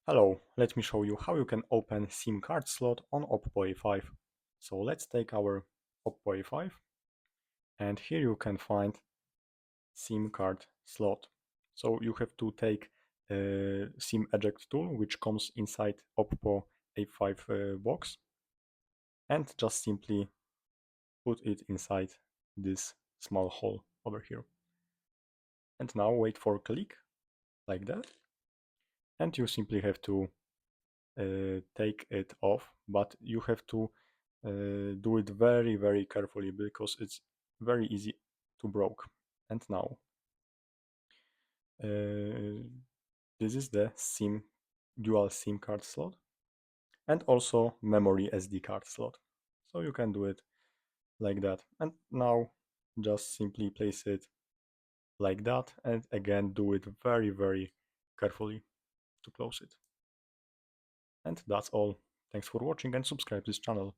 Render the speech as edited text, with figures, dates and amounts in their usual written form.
Hello, let me show you how you can open SIM card slot on OPPO A5. So let's take our OPPO A5 and here you can find SIM card slot. So you have to take a SIM eject tool which comes inside OPPO A5 box and just simply put it inside this small hole over here. And now wait for a click like that and you simply have to take it off, but you have to do it very carefully because it's very easy to broke. And now this is the dual SIM card slot and also memory SD card slot. So you can do it like that. And now just simply place it like that and again do it very carefully to close it. And that's all. Thanks for watching and subscribe to this channel.